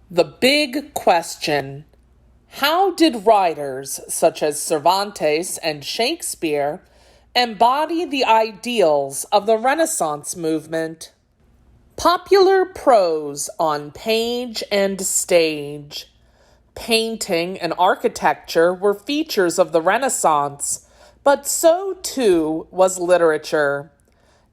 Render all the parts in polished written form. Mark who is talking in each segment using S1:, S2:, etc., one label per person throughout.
S1: The big question: how did writers such as Cervantes and Shakespeare embody the ideals of the Renaissance movement? Popular prose on page and stage, painting and architecture were features of the Renaissance, but so too was literature.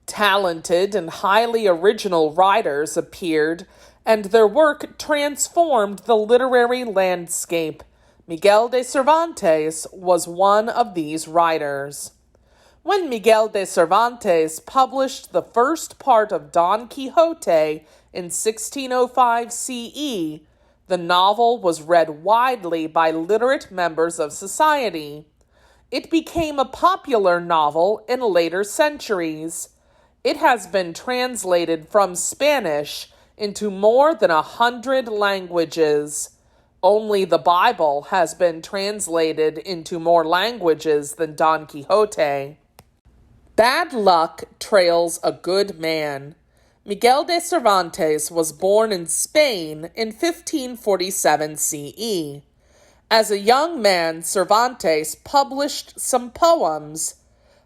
S1: Talented and highly original writers appeared, and their work transformed the literary landscape. Miguel de Cervantes was one of these writers. When Miguel de Cervantes published the first part of Don Quixote in 1605 CE, the novel was read widely by literate members of society. It became a popular novel in later centuries. It has been translated from Spanish into more than 100 languages. Only the Bible has been translated into more languages than Don Quixote. Bad luck trails a good man. Miguel de Cervantes was born in Spain in 1547 CE. As a young man, Cervantes published some poems,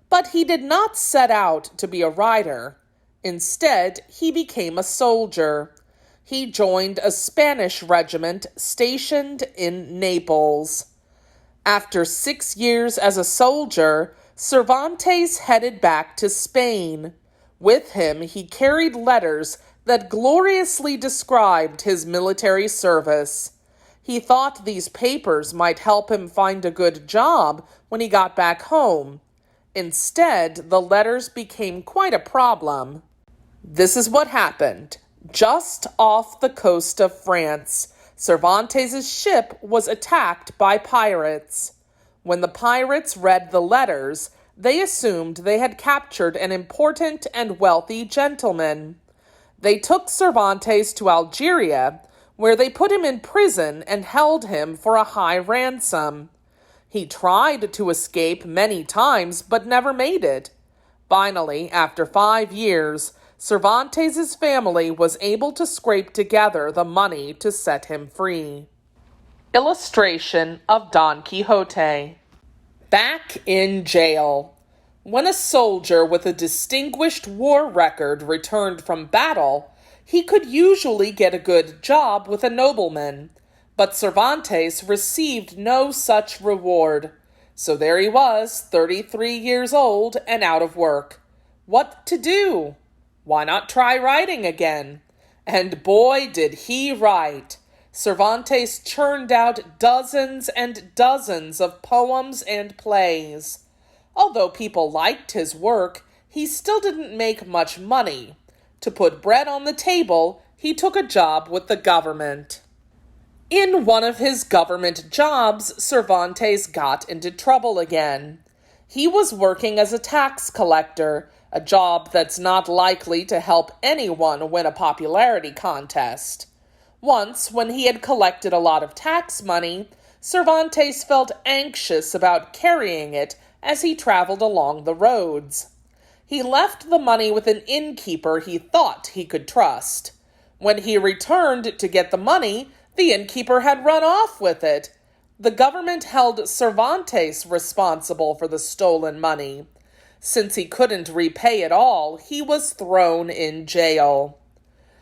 S1: but he did not set out to be a writer. Instead, he became a soldier. He joined a Spanish regiment stationed in Naples. After 6 years as a soldier, Cervantes headed back to Spain. With him, he carried letters that gloriously described his military service. He thought these papers might help him find a good job when he got back home. Instead, the letters became quite a problem. This is what happened. Just off the coast of France, Cervantes' ship was attacked by pirates. When the pirates read the letters, they assumed they had captured an important and wealthy gentleman. They took Cervantes to Algeria, where they put him in prison and held him for a high ransom. He tried to escape many times, but never made it. Finally, after 5 years, Cervantes' family was able to scrape together the money to set him free. Illustration of Don Quixote. Back in jail. When a soldier with a distinguished war record returned from battle, he could usually get a good job with a nobleman. But Cervantes received no such reward. So there he was, 33 years old and out of work. What to do? Why not try writing again? And boy, did he write. Cervantes churned out dozens and dozens of poems and plays. Although people liked his work, he still didn't make much money. To put bread on the table, he took a job with the government. In one of his government jobs, Cervantes got into trouble again. He was working as a tax collector, a job that's not likely to help anyone win a popularity contest. Once, when he had collected a lot of tax money, Cervantes felt anxious about carrying it as he traveled along the roads. He left the money with an innkeeper he thought he could trust. When he returned to get the money, the innkeeper had run off with it. The government held Cervantes responsible for the stolen money. Since he couldn't repay it all, he was thrown in jail.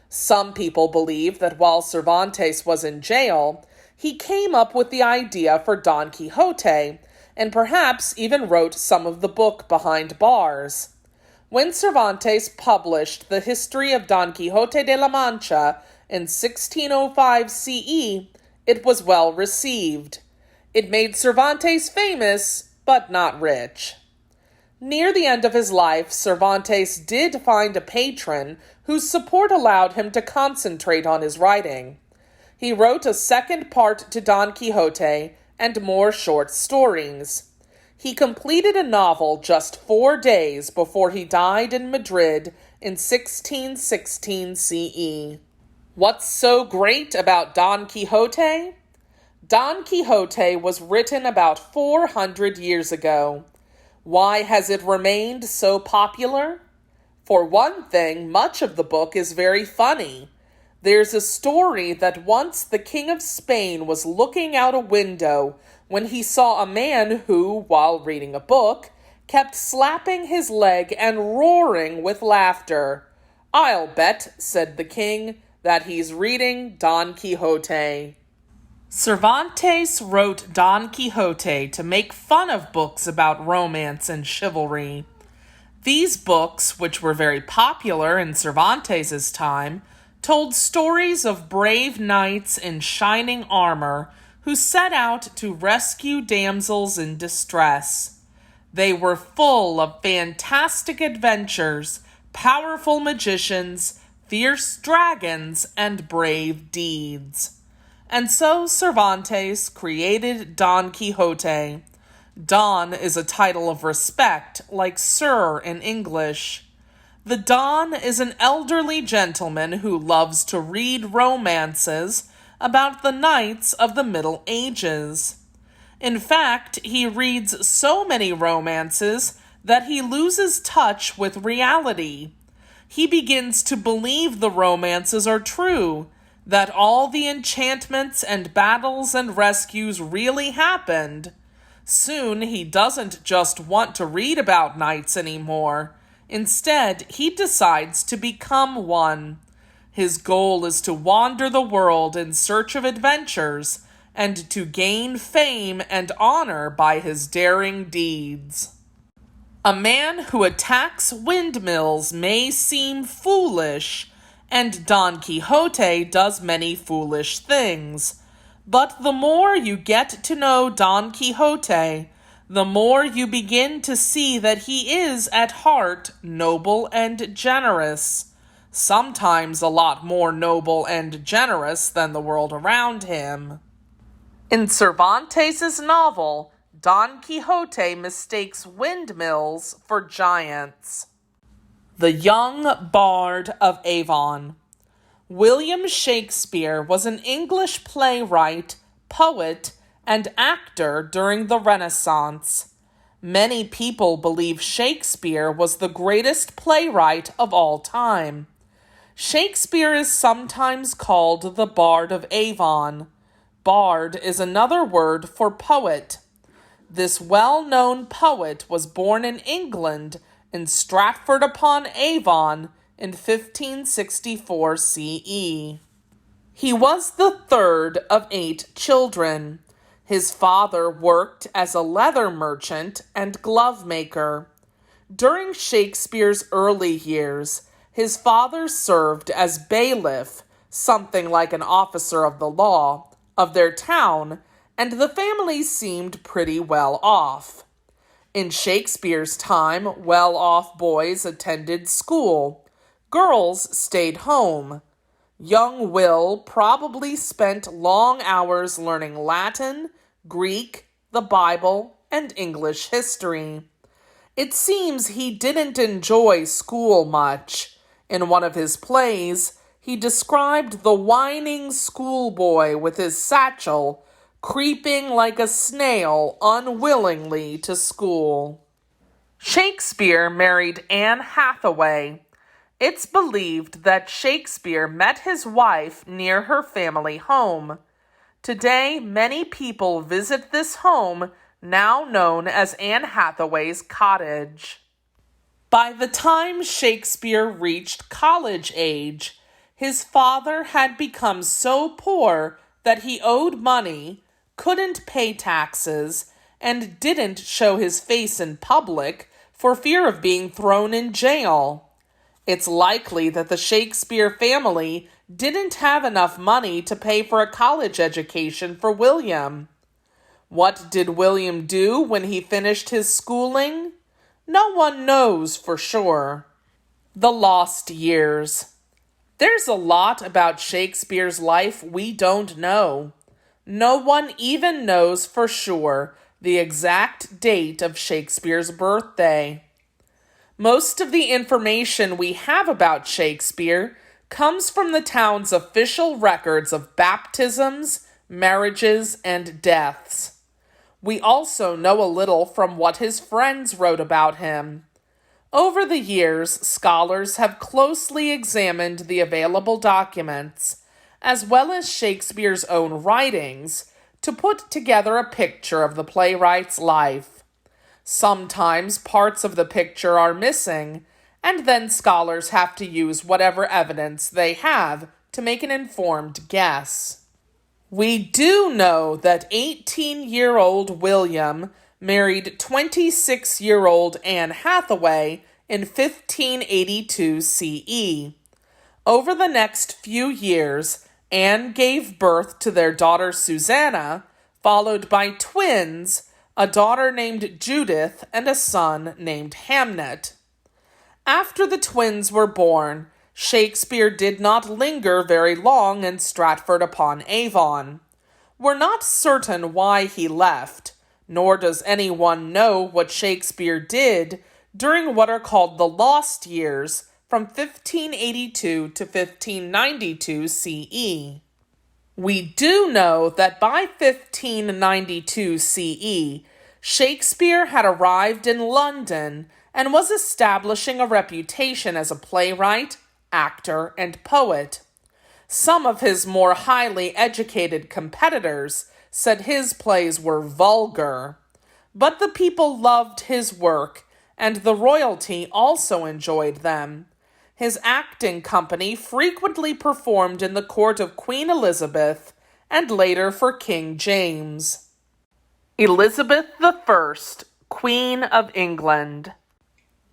S1: Some people believe that while Cervantes was in jail, he came up with the idea for Don Quixote, and perhaps even wrote some of the book behind bars. When Cervantes published the history of Don Quixote de la Mancha in 1605 CE, it was well received. It made Cervantes famous, but not rich. Near the end of his life, Cervantes did find a patron whose support allowed him to concentrate on his writing. He wrote a second part to Don Quixote and more short stories. He completed a novel just 4 days before he died in Madrid in 1616 CE. What's so great about Don Quixote? Don Quixote was written about 400 years ago. Why has it remained so popular? For one thing, much of the book is very funny. There's a story that once the King of Spain was looking out a window when he saw a man who, while reading a book, kept slapping his leg and roaring with laughter. "I'll bet," said the king, "that he's reading Don Quixote." Cervantes wrote Don Quixote to make fun of books about romance and chivalry. These books, which were very popular in Cervantes' time, told stories of brave knights in shining armor who set out to rescue damsels in distress. They were full of fantastic adventures, powerful magicians, fierce dragons, and brave deeds. And so Cervantes created Don Quixote. Don is a title of respect, like Sir in English. The Don is an elderly gentleman who loves to read romances about the knights of the Middle Ages. In fact, he reads so many romances that he loses touch with reality. He begins to believe the romances are true, that all the enchantments and battles and rescues really happened. Soon he doesn't just want to read about knights anymore. Instead, he decides to become one. His goal is to wander the world in search of adventures and to gain fame and honor by his daring deeds. A man who attacks windmills may seem foolish, and Don Quixote does many foolish things. But the more you get to know Don Quixote, the more you begin to see that he is at heart noble and generous. Sometimes a lot more noble and generous than the world around him. In Cervantes' novel, Don Quixote mistakes windmills for giants. The Young Bard of Avon. William Shakespeare was an English playwright, poet, and actor during the Renaissance. Many people believe Shakespeare was the greatest playwright of all time. Shakespeare is sometimes called the Bard of Avon. Bard is another word for poet. This well-known poet was born in England in Stratford-upon-Avon in 1564 CE. He was the third of 8 children. His father worked as a leather merchant and glove maker. During Shakespeare's early years, his father served as bailiff, something like an officer of the law, of their town, and the family seemed pretty well off. In Shakespeare's time, well-off boys attended school. Girls stayed home. Young Will probably spent long hours learning Latin, Greek, the Bible, and English history. It seems he didn't enjoy school much. In one of his plays, he described the whining schoolboy with his satchel creeping like a snail unwillingly to school. Shakespeare married Anne Hathaway. It's believed that Shakespeare met his wife near her family home. Today, many people visit this home, now known as Anne Hathaway's cottage. By the time Shakespeare reached college age, his father had become so poor that he owed money, couldn't pay taxes, and didn't show his face in public for fear of being thrown in jail. It's likely that the Shakespeare family didn't have enough money to pay for a college education for William. What did William do when he finished his schooling? No one knows for sure. The Lost Years. There's a lot about Shakespeare's life we don't know. No one even knows for sure the exact date of Shakespeare's birthday. Most of the information we have about Shakespeare comes from the town's official records of baptisms, marriages, and deaths. We also know a little from what his friends wrote about him. Over the years, scholars have closely examined the available documents, as well as Shakespeare's own writings, to put together a picture of the playwright's life. Sometimes parts of the picture are missing, and then scholars have to use whatever evidence they have to make an informed guess. We do know that 18-year-old William married 26-year-old Anne Hathaway in 1582 CE. Over the next few years, Anne gave birth to their daughter Susanna, followed by twins, a daughter named Judith and a son named Hamnet. After the twins were born, Shakespeare did not linger very long in Stratford-upon-Avon. We're not certain why he left, nor does anyone know what Shakespeare did during what are called the lost years from 1582 to 1592 CE. We do know that by 1592 CE, Shakespeare had arrived in London and was establishing a reputation as a playwright, actor, and poet. Some of his more highly educated competitors said his plays were vulgar, but the people loved his work, and the royalty also enjoyed them. His acting company frequently performed in the court of Queen Elizabeth and later for King James. Elizabeth I, Queen of England.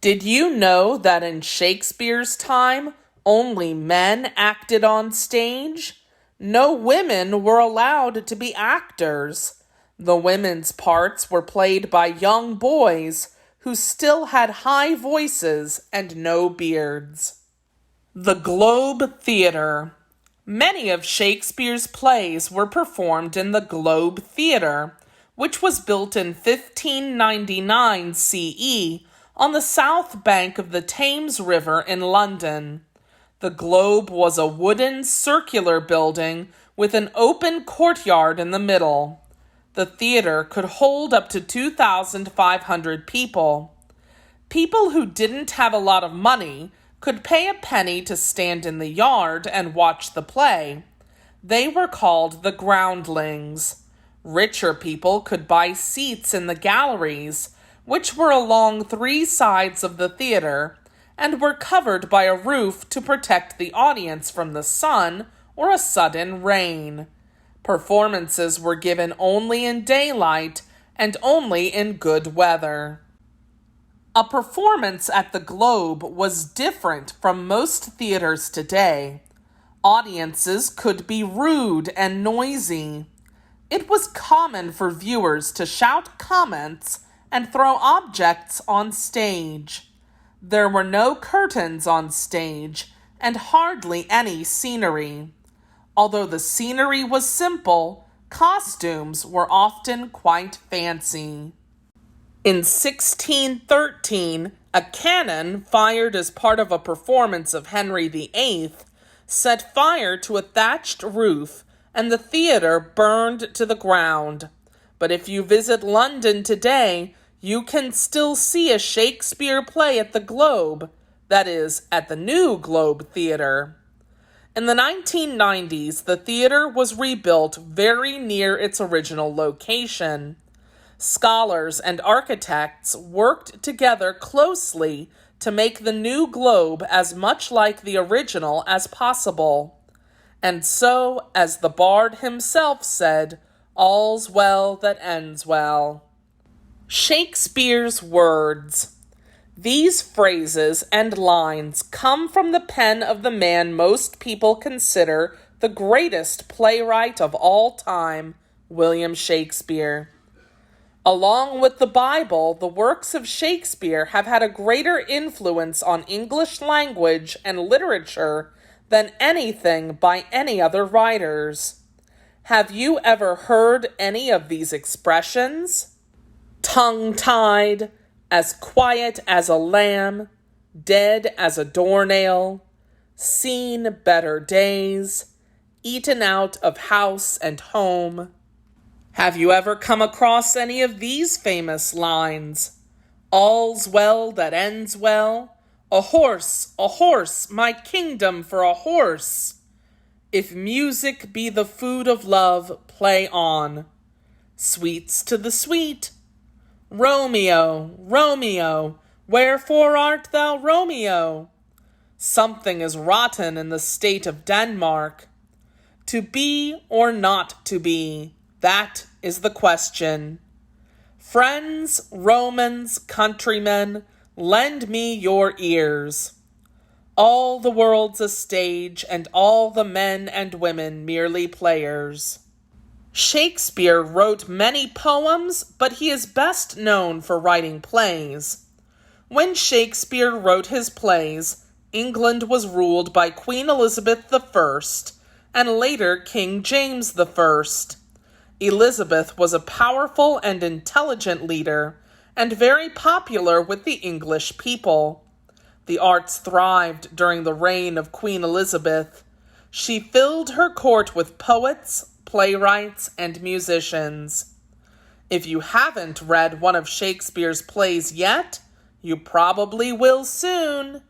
S1: Did you know that in Shakespeare's time, only men acted on stage? No women were allowed to be actors. The women's parts were played by young boys who still had high voices and no beards. The Globe Theatre. Many of Shakespeare's plays were performed in the Globe Theatre, which was built in 1599 CE on the south bank of the Thames River in London. The Globe was a wooden circular building with an open courtyard in the middle. The theater could hold up to 2,500 people. People who didn't have a lot of money could pay a penny to stand in the yard and watch the play. They were called the groundlings. Richer people could buy seats in the galleries, which were along 3 sides of the theater, and were covered by a roof to protect the audience from the sun or a sudden rain. Performances were given only in daylight and only in good weather. A performance at the Globe was different from most theaters today. Audiences could be rude and noisy. It was common for viewers to shout comments and throw objects on stage. There were no curtains on stage and hardly any scenery. Although the scenery was simple, costumes were often quite fancy. In 1613, a cannon fired as part of a performance of Henry VIII set fire to a thatched roof, and the theater burned to the ground. But if you visit London today, you can still see a Shakespeare play at the Globe, that is, at the new Globe Theatre. In the 1990s, the theater was rebuilt very near its original location. Scholars and architects worked together closely to make the new Globe as much like the original as possible. And so, as the bard himself said, all's well that ends well. Shakespeare's Words. These phrases and lines come from the pen of the man most people consider the greatest playwright of all time, William Shakespeare. Along with the Bible, the works of Shakespeare have had a greater influence on English language and literature than anything by any other writers. Have you ever heard any of these expressions? Tongue-tied, as quiet as a lamb, dead as a doornail, seen better days, eaten out of house and home. Have you ever come across any of these famous lines? All's well that ends well. A horse, my kingdom for a horse. If music be the food of love, play on. Sweets to the sweet. Romeo, Romeo, wherefore art thou Romeo? Something is rotten in the state of Denmark. To be or not to be, that is the question. Friends, Romans, countrymen, lend me your ears. All the world's a stage, and all the men and women merely players. Shakespeare wrote many poems, but he is best known for writing plays. When Shakespeare wrote his plays, England was ruled by Queen Elizabeth I and later King James I. Elizabeth was a powerful and intelligent leader and very popular with the English people. The arts thrived during the reign of Queen Elizabeth. She filled her court with poets, playwrights, and musicians. If you haven't read one of Shakespeare's plays yet, you probably will soon.